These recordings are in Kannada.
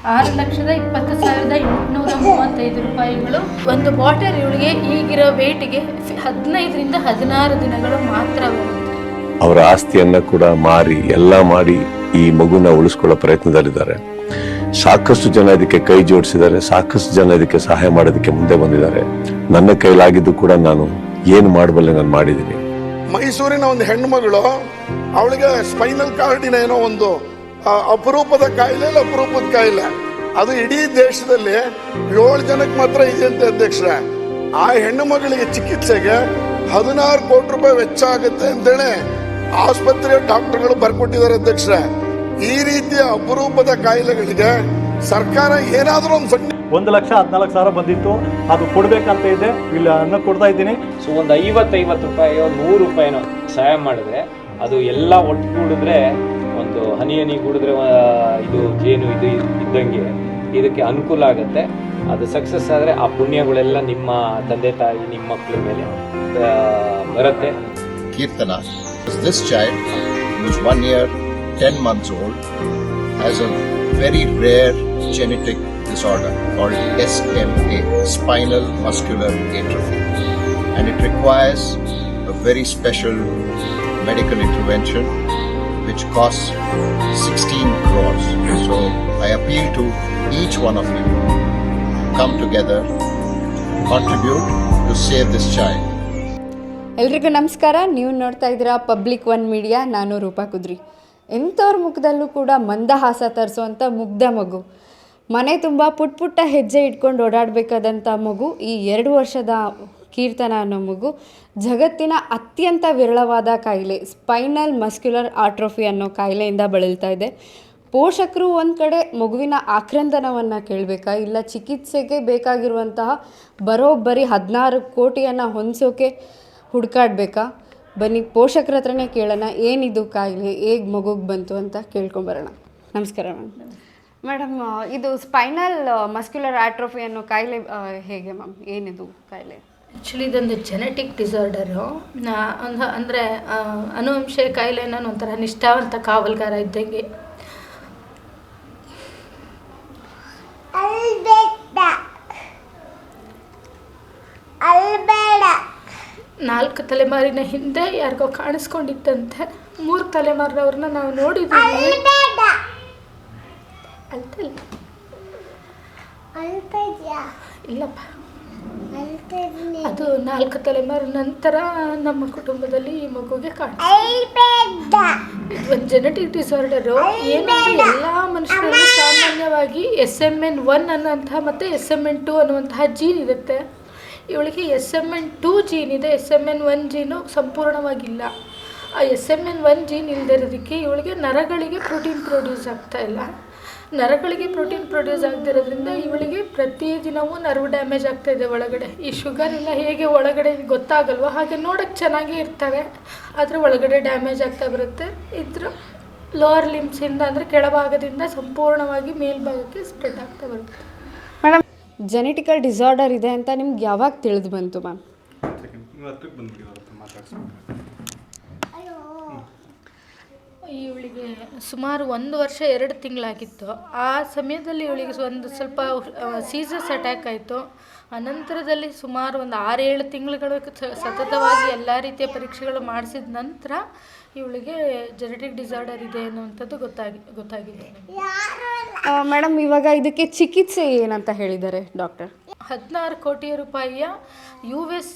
6,20,835 ರೂಪಾಯಿಗಳು. ಒಂದು ಬಾಟಲ್ ಇವಳಿಗೆ ಈಗಿರೋ ವೇಟಿಗೆ 15ರಿಂದ 16 ದಿನಗಳು ಮಾತ್ರ ಬರುತ್ತೆ. ಅವರ ಆಸ್ತಿಯನ್ನ ಕೂಡ ಮಾರಿ ಎಲ್ಲ ಮಾಡಿ ಈ ಮಗುನ ಉಳಿಸ್ಕೊಳ್ಳೋ ಪ್ರಯತ್ನದಲ್ಲಿದ್ದಾರೆ. ಸಾಕಷ್ಟು ಜನ ಇದಕ್ಕೆ ಕೈ ಜೋಡಿಸಿದ್ದಾರೆ, ಸಾಕಷ್ಟು ಜನ ಇದಕ್ಕೆ ಸಹಾಯ ಮಾಡೋದಕ್ಕೆ ಮುಂದೆ ಬಂದಿದ್ದಾರೆ. ನನ್ನ ಕೈಲಾಗಿದ್ದು ಕೂಡ ನಾನು ಏನು ಮಾಡಬಲ್ಲೆ ನಾನು ಮಾಡಿದ್ದೀನಿ. ಮೈಸೂರಿನ ಒಂದು ಹೆಣ್ಣು ಮಗಳು, ಅವಳಿಗೆ ಸ್ಪೈನಲ್ ಕಾರ್ಡಿನ ಏನೋ ಒಂದು ಅಪರೂಪದ ಕಾಯಿಲೆ, ಅದು ಇಡೀ ದೇಶದಲ್ಲಿ 7 ಜನಕ್ಕೆ ಮಾತ್ರ ಇದೆಯಂತೆ ಅಧ್ಯಕ್ಷರೇ. ಆ ಹೆಣ್ಣು ಮಗಳಿಗೆ ಚಿಕಿತ್ಸೆಗೆ 16 ಕೋಟಿ ರೂಪಾಯಿ ವೆಚ್ಚ ಆಗುತ್ತೆ ಅಂತೇಳಿ ಆಸ್ಪತ್ರೆಯ ಡಾಕ್ಟರ್ಗಳು ಬರ್ಕೊಟ್ಟಿದ್ದಾರೆ ಅಧ್ಯಕ್ಷರೇ. ಈ ರೀತಿಯ ಅಪರೂಪದ ಕಾಯಿಲೆಗಳಿಗೆ ಸರ್ಕಾರ ಏನಾದರೂ ಒಂದು ಫಂಡ್ 1,14,000 ಬಂದಿತ್ತು, ಅದು ಕೊಡ್ಬೇಕಂತ ಇದೆ, ಇಲ್ಲ ಅನ್ನ ಕೊಡ್ತಾ ಇದ್ದೀನಿ. ಸೊ ಒಂದು 50 ರೂಪಾಯಿಯೋ 100 ರೂಪಾಯಿನೋ ಸಹಾಯ ಮಾಡಿದ್ರೆ ಅದು ಎಲ್ಲ ಒಟ್ಟುಗೂಡಿದ್ರೆ, ಒಂದು ಹನಿ ಕೂಡಿದ್ರೆ ಇದು ಜೇನು ಇದು ಇದ್ದಂಗೆ ಇದಕ್ಕೆ ಅನುಕೂಲ ಆಗುತ್ತೆ. ಅದು ಸಕ್ಸಸ್ ಆದರೆ ಆ ಪುಣ್ಯಗಳೆಲ್ಲ ನಿಮ್ಮ ತಂದೆ ತಾಯಿ ನಿಮ್ಮ ಮಕ್ಕಳ ಮೇಲೆ ಬರುತ್ತೆ. Kirtana, this child who is 1 year 10 months old has a very rare genetic disorder called SMA, spinal muscular atrophy, and it requires a very special medical intervention which costs 16 crores. So I appeal to each one of you, come together, contribute to save this child. ಎಲ್ರಿಗೂ ನಮಸ್ಕಾರ. ನೀವು ನೋಡ್ತಾ ಇದ್ದೀರಾ ಪಬ್ಲಿಕ್ 1 ಮೀಡಿಯಾ. ನಾನು ರೂಪಾ ಕುದ್ರಿ. ಎಂಥವ್ರ ಮುಖದಲ್ಲೂ ಕೂಡ ಮಂದಹಾಸ ತರಿಸುವಂಥ ಮುಗ್ಧ ಮಗು, ಮನೆ ತುಂಬ ಪುಟ್ಟ ಹೆಜ್ಜೆ ಇಟ್ಕೊಂಡು ಓಡಾಡಬೇಕಾದಂಥ ಮಗು, ಈ 2 ವರ್ಷದ ಕೀರ್ತನ ಅನ್ನೋ ಮಗು ಜಗತ್ತಿನ ಅತ್ಯಂತ ವಿರಳವಾದ ಕಾಯಿಲೆ ಸ್ಪೈನಲ್ ಮಸ್ಕ್ಯುಲರ್ ಆಟ್ರೋಫಿ ಅನ್ನೋ ಕಾಯಿಲೆಯಿಂದ ಬಳಲ್ತಾ ಇದೆ. ಪೋಷಕರು ಒಂದು ಕಡೆ ಮಗುವಿನ ಆಕ್ರಂದನವನ್ನು ಕೇಳಬೇಕಾ, ಇಲ್ಲ ಚಿಕಿತ್ಸೆಗೆ ಬೇಕಾಗಿರುವಂತಹ ಬರೋಬ್ಬರಿ 16 ಕೋಟಿಯನ್ನು ಹೊಂದಿಸೋಕೆ ಹುಡುಕಾಡಬೇಕಾ? ಬನ್ನಿ ಪೋಷಕರ ಹತ್ರನೇ ಕೇಳೋಣ, ಏನಿದು ಕಾಯಿಲೆ, ಹೇಗೆ ಮಗುಗೆ ಬಂತು ಅಂತ ಕೇಳ್ಕೊಂಬರೋಣ. ನಮಸ್ಕಾರ ಮೇಡಮ್. ಇದು ಸ್ಪೈನಲ್ ಮಸ್ಕ್ಯುಲರ್ ಆಟ್ರೋಫಿ ಅನ್ನೋ ಕಾಯಿಲೆ ಹೇಗೆ ಮ್ಯಾಮ್, ಏನಿದು ಕಾಯಿಲೆ? ಆ್ಯಕ್ಚುಲಿ ಇದೊಂದು ಜೆನೆಟಿಕ್ ಡಿಸಾರ್ಡರು. ಅಂದರೆ ಅನುವಂಶೀಯ ಕಾಯಿಲೆ ನಾನು ಒಂಥರ ನಿಷ್ಠಾವಂತ ಕಾವಲ್ಗಾರ ಇದ್ದಂಗೆ. ನಾಲ್ಕು ತಲೆಮಾರಿನ ಹಿಂದೆ ಯಾರಿಗೋ ಕಾಣಿಸ್ಕೊಂಡಿತ್ತಂತೆ. 3 ತಲೆಮಾರಿನವ್ರನ್ನ ನಾವು ನೋಡಿದ್ದೀವಿ. ಇಲ್ಲಪ್ಪ, ಅದು 4 ತಲೆಮಾರಿನ ನಂತರ ನಮ್ಮ ಕುಟುಂಬದಲ್ಲಿ ಈ ಮಗುಗೆ ಇದು ಒಂದು ಜೆನೆಟಿಕ್ ಡಿಸಾರ್ಡರು. ಏನಂದ್ರೆ ಎಲ್ಲ ಮನುಷ್ಯರಲ್ಲಿ ಸಾಮಾನ್ಯವಾಗಿ SMN1 ಅನ್ನುವಂತಹ ಮತ್ತು SMN2 ಅನ್ನುವಂತಹ ಜೀನ್ ಇರುತ್ತೆ. ಇವಳಿಗೆ SMN2 ಜೀನ್ ಇದೆ, SMN1 ಜೀನು ಸಂಪೂರ್ಣವಾಗಿಲ್ಲ. ಆ SMN1 ಜೀನ್ ಇಲ್ಲದಿರೋದಕ್ಕೆ ಇವಳಿಗೆ ನರಗಳಿಗೆ ಪ್ರೋಟೀನ್ ಪ್ರೊಡ್ಯೂಸ್ ಆಗ್ತಾ ಇಲ್ಲ. ನರಗಳಿಗೆ ಪ್ರೋಟೀನ್ ಪ್ರೊಡ್ಯೂಸ್ ಆಗದಿರೋದ್ರಿಂದ ಇವಳಿಗೆ ಪ್ರತಿದಿನವೂ ನರ್ವ್ ಡ್ಯಾಮೇಜ್ ಆಗ್ತಾಯಿದೆ ಒಳಗಡೆ. ಈ ಶುಗರ್ ಎಲ್ಲ ಹೇಗೆ ಒಳಗಡೆ ಗೊತ್ತಾಗಲ್ವ ಹಾಗೆ ನೋಡೋಕ್ಕೆ ಚೆನ್ನಾಗೇ ಇರ್ತವೆ, ಆದರೆ ಒಳಗಡೆ ಡ್ಯಾಮೇಜ್ ಆಗ್ತಾ ಬರುತ್ತೆ. ಇದ್ರ ಲೋವರ್ ಲಿಮ್ಸಿಂದ ಅಂದರೆ ಕೆಳಭಾಗದಿಂದ ಸಂಪೂರ್ಣವಾಗಿ ಮೇಲ್ಭಾಗಕ್ಕೆ ಸ್ಪ್ರೆಡ್ ಆಗ್ತಾ ಬರುತ್ತೆ. ಮೇಡಮ್, ಜೆನೆಟಿಕಲ್ ಡಿಸಾರ್ಡರ್ ಇದೆ ಅಂತ ನಿಮ್ಗೆ ಯಾವಾಗ ತಿಳಿದು ಬಂತು ಮ್ಯಾಮ್? ಇವಳಿಗೆ ಸುಮಾರು 1 ವರ್ಷ 2 ತಿಂಗಳಾಗಿತ್ತು. ಆ ಸಮಯದಲ್ಲಿ ಇವಳಿಗೆ ಸ್ವಲ್ಪ ಸೀಸಸ್ ಅಟ್ಯಾಕ್ ಆಯಿತು. ಅನಂತರದಲ್ಲಿ ಸುಮಾರು ಒಂದು 6-7 ತಿಂಗಳುಗಳು ಸತತವಾಗಿ ಎಲ್ಲ ರೀತಿಯ ಪರೀಕ್ಷೆಗಳು ಮಾಡಿಸಿದ ನಂತರ ಇವಳಿಗೆ ಜೆನೆಟಿಕ್ ಡಿಸಾರ್ಡರ್ ಇದೆ ಅನ್ನುವಂಥದ್ದು ಗೊತ್ತಾಗಿದೆ. ಮೇಡಮ್, ಇವಾಗ ಇದಕ್ಕೆ ಚಿಕಿತ್ಸೆ ಏನಂತ ಹೇಳಿದ್ದಾರೆ ಡಾಕ್ಟರ್? 16 ಕೋಟಿ ರೂಪಾಯಿಯ US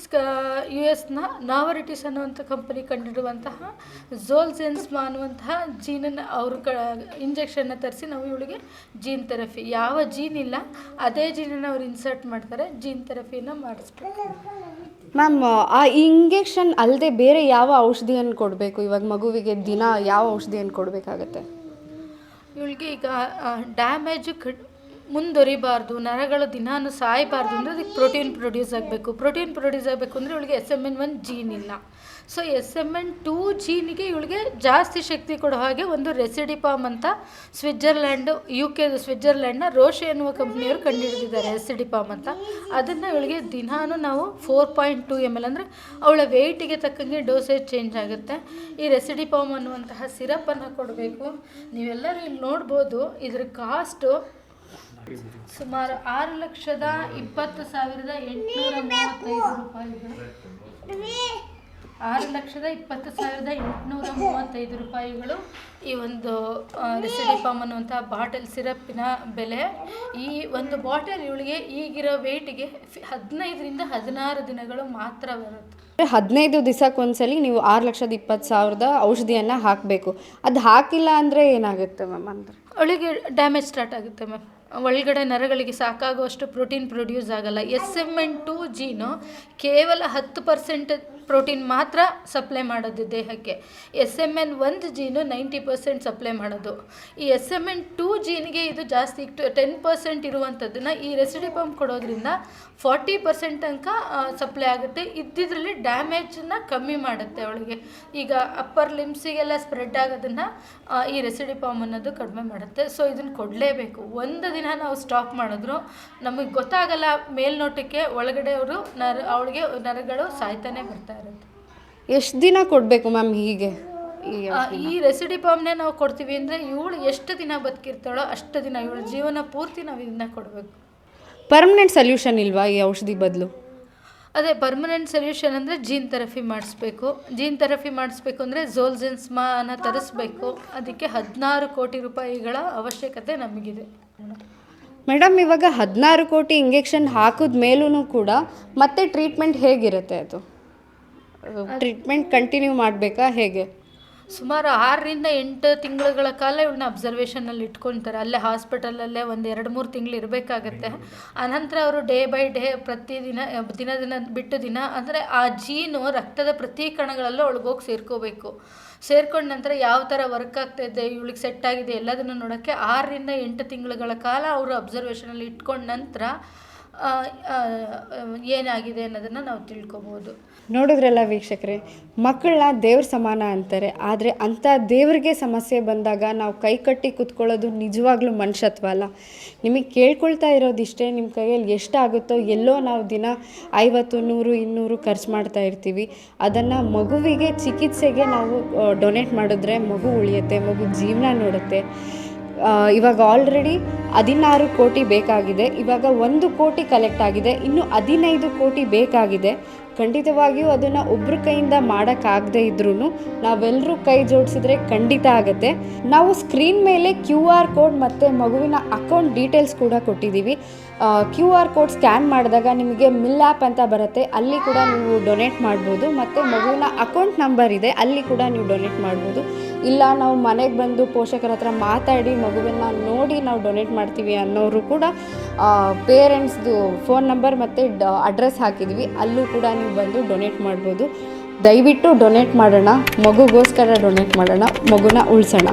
ನಾವರಿಟಿಸ್ ಅನ್ನುವಂಥ ಕಂಪನಿ ಕಂಡಿಡುವಂತಹ ಝೋಲ್ಜೆನ್ಸ್ಮಾ ಅನ್ನುವಂತಹ ಜೀನನ್ನು ಅವರು ಇಂಜೆಕ್ಷನ್ನ ತರಿಸಿ ನಾವು ಇವಳಿಗೆ ಜೀನ್ ಥೆರಪಿ, ಯಾವ ಜೀನ್ ಇಲ್ಲ ಅದೇ ಜೀನನ್ನು ಅವ್ರು ಇನ್ಸರ್ಟ್ ಮಾಡ್ತಾರೆ, ಜೀನ್ ಥೆರಪಿಯನ್ನು ಮಾಡಿಸ್ಬೇಕು. ಮ್ಯಾಮ್, ಆ ಇಂಜೆಕ್ಷನ್ ಅಲ್ಲದೆ ಬೇರೆ ಯಾವ ಔಷಧಿಯನ್ನು ಕೊಡಬೇಕು? ಇವಾಗ ಮಗುವಿಗೆ ದಿನ ಯಾವ ಔಷಧಿಯನ್ನು ಕೊಡಬೇಕಾಗತ್ತೆ? ಇವಳಿಗೆ ಈಗ ಡ್ಯಾಮೇಜು ಮುಂದುವರಿಬಾರ್ದು, ನರಗಳು ದಿನಾನು ಸಾಯಬಾರ್ದು ಅಂದರೆ ಅದಕ್ಕೆ ಪ್ರೋಟೀನ್ ಪ್ರೊಡ್ಯೂಸ್ ಆಗಬೇಕು. ಪ್ರೋಟೀನ್ ಪ್ರೊಡ್ಯೂಸ್ ಆಗಬೇಕು ಅಂದರೆ ಇವಳಿಗೆ SMN1 ಜೀನ್ ಇಲ್ಲ. ಸೊ SMN2 ಜೀನಿಗೆ ಇವಳಿಗೆ ಜಾಸ್ತಿ ಶಕ್ತಿ ಕೊಡೋ ಹಾಗೆ ಒಂದು ರೆಸಿಡಿಪಾಮ್ ಅಂತ ಸ್ವಿಟ್ಜರ್ಲ್ಯಾಂಡ್ನ ರೋಶೆ ಎನ್ನುವ ಕಂಪ್ನಿಯವರು ಕಂಡುಹಿಡಿದಿದ್ದಾರೆ ರೆಸಿಡಿಪಾಮ್ ಅಂತ. ಅದನ್ನು ಇವಳಿಗೆ ದಿನಾನು ನಾವು 4.2 ml ಅಂದರೆ ಅವಳ ವೆಯ್ಟಿಗೆ ತಕ್ಕಂಗೆ ಡೋಸೇಜ್ ಚೇಂಜ್ ಆಗುತ್ತೆ. ಈ ರೆಸಿಡಿಪಾಮ್ ಅನ್ನುವಂತಹ ಸಿರಪ್ಪನ್ನು ಕೊಡಬೇಕು. ನೀವೆಲ್ಲರೂ ಇಲ್ಲಿ ನೋಡ್ಬೋದು, ಇದ್ರ ಕಾಸ್ಟು ಸುಮಾರು 6,20,835 ರೂಪಾಯಿಗಳು. 6,20,835 ರೂಪಾಯಿಗಳು ಈ ಒಂದು ರೆಸಿಡಿಪಾಮ್ ಅನ್ನುವಂಥ ಬಾಟಲ್ ಸಿರಪ್ಪಿನ ಬೆಲೆ. ಈ ಒಂದು ಬಾಟಲ್ ಇವಳಿಗೆ ಈಗಿರೋ ವೆಯ್ಟಿಗೆ 15ರಿಂದ 16 ದಿನಗಳು ಮಾತ್ರ ಬರುತ್ತೆ. 15 ದಿವಸಕ್ಕೊಂದ್ಸಲಿ ನೀವು 6,20,000 ಔಷಧಿಯನ್ನು ಹಾಕಬೇಕು. ಅದು ಹಾಕಿಲ್ಲ ಅಂದರೆ ಏನಾಗುತ್ತೆ ಮ್ಯಾಮ್? ಅಂದರೆ ಅವಳಿಗೆ ಡ್ಯಾಮೇಜ್ ಸ್ಟಾರ್ಟ್ ಆಗುತ್ತೆ ಮ್ಯಾಮ್. ಒಳಗಡೆ ನರಗಳಿಗೆ ಸಾಕಾಗುವಷ್ಟು ಪ್ರೋಟೀನ್ ಪ್ರೊಡ್ಯೂಸ್ ಆಗಲ್ಲ. SMN2 ಜೀನು ಕೇವಲ 10% ಪ್ರೋಟೀನ್ ಮಾತ್ರ ಸಪ್ಲೈ ಮಾಡೋದು ದೇಹಕ್ಕೆ. SMN1 ಜೀನು 90% ಸಪ್ಲೈ ಮಾಡೋದು. ಈ SMN2 ಜೀನ್ಗೆ ಇದು ಜಾಸ್ತಿ 10% ಇರುವಂಥದ್ದನ್ನು ಈ ರೆಸಿಡಿಪಾಮ್ ಕೊಡೋದ್ರಿಂದ 40% ತನಕ ಸಪ್ಲೈ ಆಗುತ್ತೆ. ಇದ್ದಿದ್ರಲ್ಲಿ ಡ್ಯಾಮೇಜನ್ನು ಕಮ್ಮಿ ಮಾಡುತ್ತೆ ಅವಳಿಗೆ. ಈಗ ಅಪ್ಪರ್ ಲಿಮ್ಸಿಗೆಲ್ಲ ಸ್ಪ್ರೆಡ್ ಆಗೋದನ್ನು ಈ ರೆಸಿಡಿಪಾಮ್ ಅನ್ನೋದು ಕಡಿಮೆ ಮಾಡುತ್ತೆ. ಸೊ ಇದನ್ನು ಕೊಡಲೇಬೇಕು. ಒಂದು ದಿನ ನಾವು ಸ್ಟಾಪ್ ಮಾಡಿದ್ರು ನಮಗೆ ಗೊತ್ತಾಗಲ್ಲ, ಮೇಲ್ನೋಟಕ್ಕೆ ಒಳಗಡೆ ಅವಳಿಗೆ ನರಗಳು ಸಾಯ್ತಾನೆ ಬರ್ತಾ ಇರುತ್ತೆ. ಎಷ್ಟು ದಿನ ಕೊಡಬೇಕು ಮ್ಯಾಮ್ ಹೀಗೆ? ಈ ರೆಸಿಡಿಪಾಮ್ನೇ ನಾವು ಕೊಡ್ತೀವಿ ಅಂದರೆ ಇವಳು ಎಷ್ಟು ದಿನ ಬದುಕಿರ್ತಾಳೋ ಅಷ್ಟು ದಿನ, ಇವಳ ಜೀವನ ಪೂರ್ತಿ ನಾವು ಇದನ್ನ ಕೊಡಬೇಕು. ಪರ್ಮನೆಂಟ್ ಸೊಲ್ಯೂಷನ್ ಇಲ್ವಾ ಈ ಔಷಧಿ ಬದಲು? ಅದೇ ಪರ್ಮನೆಂಟ್ ಸೊಲ್ಯೂಷನ್ ಅಂದರೆ ಜೀನ್ ಥೆರಪಿ ಮಾಡಿಸ್ಬೇಕು. ಜೀನ್ ಥೆರಪಿ ಮಾಡಿಸ್ಬೇಕು ಅಂದರೆ ಝೋಲ್ಜೆನ್ಸ್ಮಾನ ತರಿಸ್ಬೇಕು. ಅದಕ್ಕೆ 16 ಕೋಟಿ ರೂಪಾಯಿಗಳ ಅವಶ್ಯಕತೆ ನಮಗಿದೆ. ಮೇಡಮ್, ಇವಾಗ 16 ಕೋಟಿ ಇಂಜೆಕ್ಷನ್ ಹಾಕಿದ ಮೇಲೂ ಕೂಡ ಮತ್ತೆ ಟ್ರೀಟ್ಮೆಂಟ್ ಹೇಗಿರುತ್ತೆ? ಅದು ಟ್ರೀಟ್ಮೆಂಟ್ ಕಂಟಿನ್ಯೂ ಮಾಡಬೇಕಾ ಹೇಗೆ? ಸುಮಾರು 6ರಿಂದ 8 ತಿಂಗಳುಗಳ ಕಾಲ ಇವಳನ್ನ ಅಬ್ಸರ್ವೇಷನಲ್ಲಿ ಇಟ್ಕೊತಾರೆ. ಅಲ್ಲೇ ಹಾಸ್ಪಿಟಲಲ್ಲೇ ಒಂದು 2-3 ತಿಂಗಳು ಇರಬೇಕಾಗತ್ತೆ. ಆನಂತರ ಅವರು ಡೇ ಬೈ ಡೇ ಪ್ರತಿದಿನ ದಿನ ಬಿಟ್ಟು ದಿನ ಅಂದರೆ ಆ ಜೀನು ರಕ್ತದ ಪ್ರತಿ ಕಣಗಳಲ್ಲೂ ಒಳಗೋಗಿ ಸೇರ್ಕೋಬೇಕು. ಸೇರ್ಕೊಂಡ ನಂತರ ಯಾವ ಥರ ವರ್ಕ್ ಆಗ್ತಾಯಿದೆ, ಇವಳಿಗೆ ಸೆಟ್ ಆಗಿದೆ ಎಲ್ಲದನ್ನು ನೋಡೋಕ್ಕೆ 6ರಿಂದ 8 ತಿಂಗಳುಗಳ ಕಾಲ ಅವರು ಅಬ್ಸರ್ವೇಷನಲ್ಲಿ ಇಟ್ಕೊಂಡ ನಂತರ ಏನಾಗಿದೆ ಅನ್ನೋದನ್ನು ನಾವು ತಿಳ್ಕೊಬೋದು. ನೋಡಿದ್ರಲ್ಲ ವೀಕ್ಷಕರೇ, ಮಕ್ಕಳನ್ನ ದೇವ್ರ ಸಮಾನ ಅಂತಾರೆ. ಆದರೆ ಅಂಥ ದೇವ್ರಿಗೆ ಸಮಸ್ಯೆ ಬಂದಾಗ ನಾವು ಕೈ ಕಟ್ಟಿ ಕೂತ್ಕೊಳ್ಳೋದು ನಿಜವಾಗ್ಲೂ ಮನುಷ್ಯತ್ವ ಅಲ್ಲ. ನಿಮಗೆ ಕೇಳ್ಕೊಳ್ತಾ ಇರೋದಿಷ್ಟೇ, ನಿಮ್ಮ ಕೈಯಲ್ಲಿ ಎಷ್ಟಾಗುತ್ತೋ ಎಲ್ಲೋ ನಾವು ದಿನ 50, 100, 200 ಖರ್ಚು ಮಾಡ್ತಾ ಇರ್ತೀವಿ. ಅದನ್ನು ಮಗುವಿಗೆ ಚಿಕಿತ್ಸೆಗೆ ನಾವು ಡೊನೇಟ್ ಮಾಡಿದ್ರೆ ಮಗು ಉಳಿಯುತ್ತೆ, ಮಗು ಜೀವನ ನೋಡುತ್ತೆ. ಇವಾಗ ಆಲ್ರೆಡಿ 16 ಕೋಟಿ ಬೇಕಾಗಿದೆ. ಇವಾಗ 1 ಕೋಟಿ ಕಲೆಕ್ಟ್ ಆಗಿದೆ. ಇನ್ನು 15 ಕೋಟಿ ಬೇಕಾಗಿದೆ. ಖಂಡಿತವಾಗಿಯೂ ಅದನ್ನು ಒಬ್ಬರ ಕೈಯಿಂದ ಮಾಡೋಕ್ಕಾಗದೇ ಇದ್ರೂ ನಾವೆಲ್ಲರೂ ಕೈ ಜೋಡಿಸಿದ್ರೆ ಖಂಡಿತ ಆಗುತ್ತೆ. ನಾವು ಸ್ಕ್ರೀನ್ ಮೇಲೆ QR ಕೋಡ್ ಮತ್ತು ಮಗುವಿನ ಅಕೌಂಟ್ ಡೀಟೇಲ್ಸ್ ಕೂಡ ಕೊಟ್ಟಿದ್ದೀವಿ. QR ಕೋಡ್ ಸ್ಕ್ಯಾನ್ ಮಾಡಿದಾಗ ನಿಮಗೆ ಮಿಲ್ ಆ್ಯಪ್ ಅಂತ ಬರುತ್ತೆ, ಅಲ್ಲಿ ಕೂಡ ನೀವು ಡೊನೇಟ್ ಮಾಡ್ಬೋದು. ಮತ್ತು ಮಗುವಿನ ಅಕೌಂಟ್ ನಂಬರ್ ಇದೆ, ಅಲ್ಲಿ ಕೂಡ ನೀವು ಡೊನೇಟ್ ಮಾಡ್ಬೋದು. ಇಲ್ಲ ನಾವು ಮನೆಗೆ ಬಂದು ಪೋಷಕರ ಹತ್ರ ಮಾತಾಡಿ ಮಗುವನ್ನು ನೋಡಿ ನಾವು ಡೊನೇಟ್ ಮಾಡ್ತೀವಿ ಅನ್ನೋರು ಕೂಡ ಪೇರೆಂಟ್ಸ್ದು ಫೋನ್ ನಂಬರ್ ಮತ್ತು ಅಡ್ರೆಸ್ ಹಾಕಿದ್ವಿ, ಅಲ್ಲೂ ಕೂಡ ನೀವು ಬಂದು ಡೊನೇಟ್ ಮಾಡ್ಬೋದು. ದಯವಿಟ್ಟು ಡೊನೇಟ್ ಮಾಡೋಣ, ಮಗುಗೋಸ್ಕರ ಡೊನೇಟ್ ಮಾಡೋಣ, ಮಗುನ ಉಳಿಸೋಣ.